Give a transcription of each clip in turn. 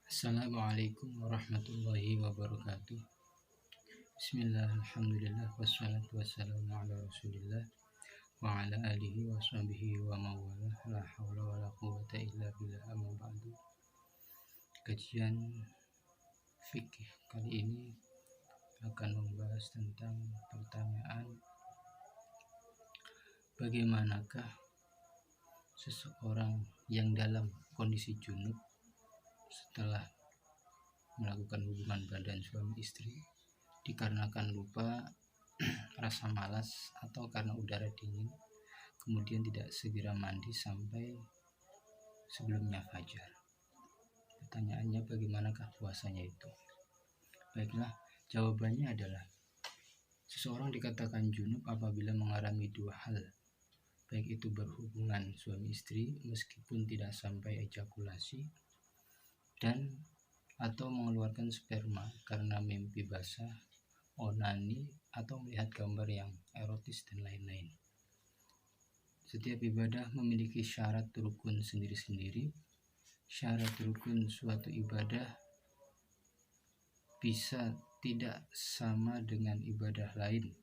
Assalamualaikum warahmatullahi wabarakatuh. Bismillah, alhamdulillah, wassalatu wassalamu ala rasulillah wa ala alihi wa sahbihi wa mawala. La hawla wa la quwwata illa billah, amma ba'du. Kajian fikih kali ini akan membahas tentang pertanyaan bagaimanakah seseorang yang dalam kondisi junub setelah melakukan hubungan badan suami istri dikarenakan lupa, rasa malas, atau karena udara dingin, kemudian tidak segera mandi sampai sebelumnya fajar. Pertanyaannya, bagaimanakah puasanya itu? Baiklah, jawabannya adalah seseorang dikatakan junub apabila mengalami dua hal, baik itu berhubungan suami istri meskipun tidak sampai ejakulasi, dan atau mengeluarkan sperma karena mimpi basah, onani, atau melihat gambar yang erotis dan lain-lain. Setiap ibadah memiliki syarat rukun sendiri-sendiri. Syarat rukun suatu ibadah bisa tidak sama dengan ibadah lain,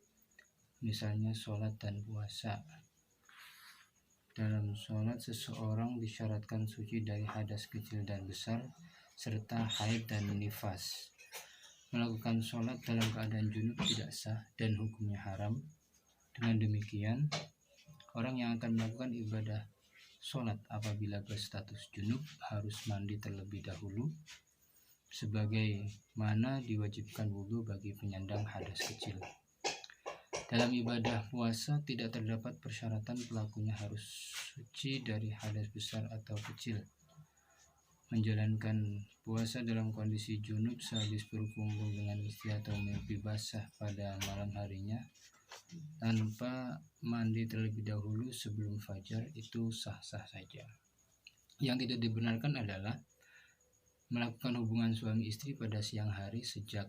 misalnya sholat dan puasa. Dalam sholat, seseorang disyaratkan suci dari hadas kecil dan besar, serta haid dan nifas. Melakukan sholat dalam keadaan junub tidak sah dan hukumnya haram. Dengan demikian, orang yang akan melakukan ibadah sholat apabila berstatus junub harus mandi terlebih dahulu, sebagaimana diwajibkan wudhu bagi penyandang hadas kecil. Dalam ibadah puasa tidak terdapat persyaratan pelakunya harus suci dari hadas besar atau kecil. Menjalankan puasa dalam kondisi junub sehabis berkumpul dengan istri atau mimpi basah pada malam harinya tanpa mandi terlebih dahulu sebelum fajar itu sah-sah saja. Yang tidak dibenarkan adalah melakukan hubungan suami istri pada siang hari sejak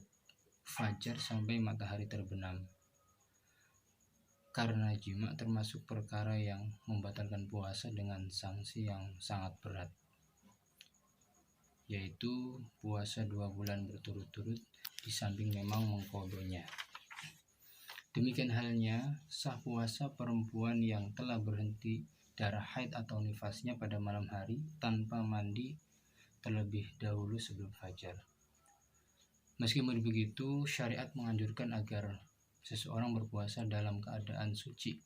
fajar sampai matahari terbenam, karena jima termasuk perkara yang membatalkan puasa dengan sanksi yang sangat berat, yaitu puasa 2 bulan berturut-turut di samping memang mengqadhonya. Demikian halnya sah puasa perempuan yang telah berhenti darah haid atau nifasnya pada malam hari tanpa mandi terlebih dahulu sebelum fajar. Meskipun begitu, syariat menganjurkan agar seseorang berpuasa dalam keadaan suci.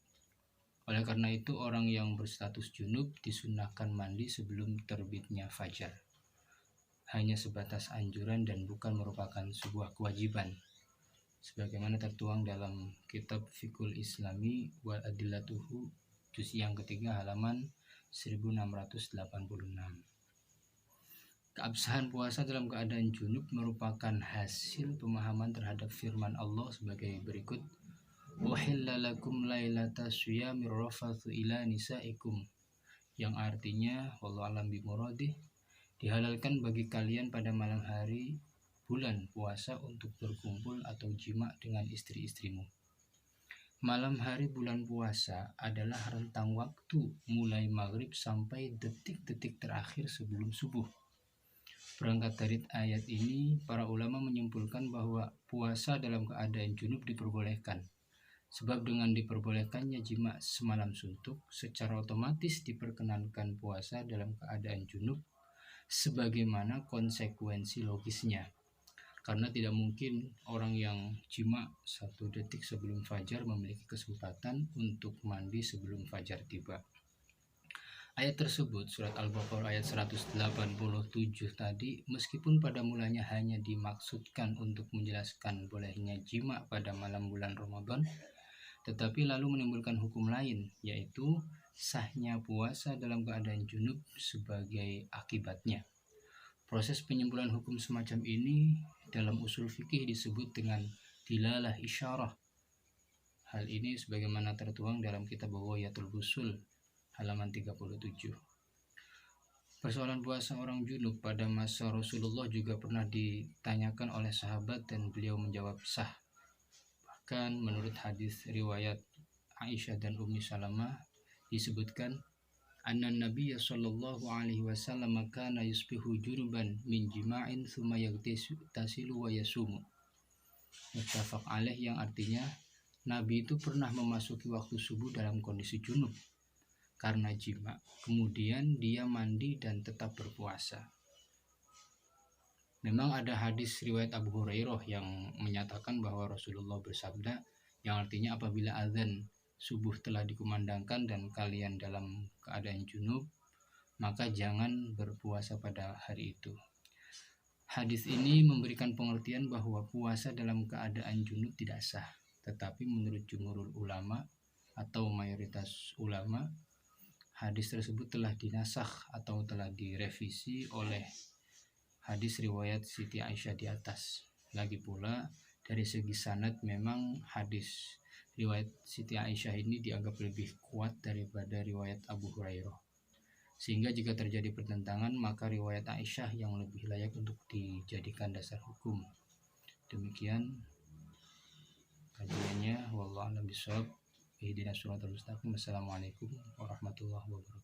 Oleh karena itu, orang yang berstatus junub disunahkan mandi sebelum terbitnya fajar. Hanya sebatas anjuran dan bukan merupakan sebuah kewajiban, sebagaimana tertuang dalam kitab Fiqhul Islami wal Adillatuhu juz yang ketiga halaman 1686. Keabsahan puasa dalam keadaan junub merupakan hasil pemahaman terhadap firman Allah sebagai berikut: "Uhilla lakum lailata syiyamir rafathu ila nisaikum", yang artinya wallahu alam bimuradih, dihalalkan bagi kalian pada malam hari bulan puasa untuk berkumpul atau jima dengan istri-istrimu. Malam hari bulan puasa adalah rentang waktu mulai maghrib sampai detik-detik terakhir sebelum subuh. Berangkat dari ayat ini, para ulama menyimpulkan bahwa puasa dalam keadaan junub diperbolehkan, sebab dengan diperbolehkannya jima semalam suntuk, secara otomatis diperkenankan puasa dalam keadaan junub sebagaimana konsekuensi logisnya, karena tidak mungkin orang yang jima 1 detik sebelum fajar memiliki kesempatan untuk mandi sebelum fajar tiba. Ayat tersebut, surat Al-Baqarah ayat 187 tadi, meskipun pada mulanya hanya dimaksudkan untuk menjelaskan bolehnya jima pada malam bulan Ramadan, tetapi lalu menimbulkan hukum lain, yaitu sahnya puasa dalam keadaan junub sebagai akibatnya. Proses penyimpulan hukum semacam ini dalam usul fikih disebut dengan dilalah isyarah. Hal ini sebagaimana tertuang dalam kitab Ghayatul Usul halaman 37. Persoalan puasa orang junub pada masa Rasulullah juga pernah ditanyakan oleh sahabat dan beliau menjawab sah. Bahkan menurut hadis riwayat Aisyah dan Ummi Salamah disebutkan, anna nabiyya sallallahu alaihi wasallam kana yusbihu junuban min jima'in thumma yaghtasilu wa yasumu. Muttafaq alaih, yang artinya Nabi itu pernah memasuki waktu subuh dalam kondisi junub karena jima, kemudian dia mandi dan tetap berpuasa. Memang ada hadis riwayat Abu Hurairah yang menyatakan bahwa Rasulullah bersabda, yang artinya apabila azan subuh telah dikumandangkan dan kalian dalam keadaan junub, maka jangan berpuasa pada hari itu. Hadis ini memberikan pengertian bahwa puasa dalam keadaan junub tidak sah, tetapi menurut jumhurul ulama atau mayoritas ulama, hadis tersebut telah dinasakh atau telah direvisi oleh hadis riwayat Siti Aisyah di atas. Lagi pula dari segi sanad memang hadis riwayat Siti Aisyah ini dianggap lebih kuat daripada riwayat Abu Hurairah. Sehingga jika terjadi pertentangan, maka riwayat Aisyah yang lebih layak untuk dijadikan dasar hukum. Demikian kajiannya, wallahu a'lam bishawab. Ihdinas siratal mustaqim. Assalamualaikum warahmatullahi wabarakatuh.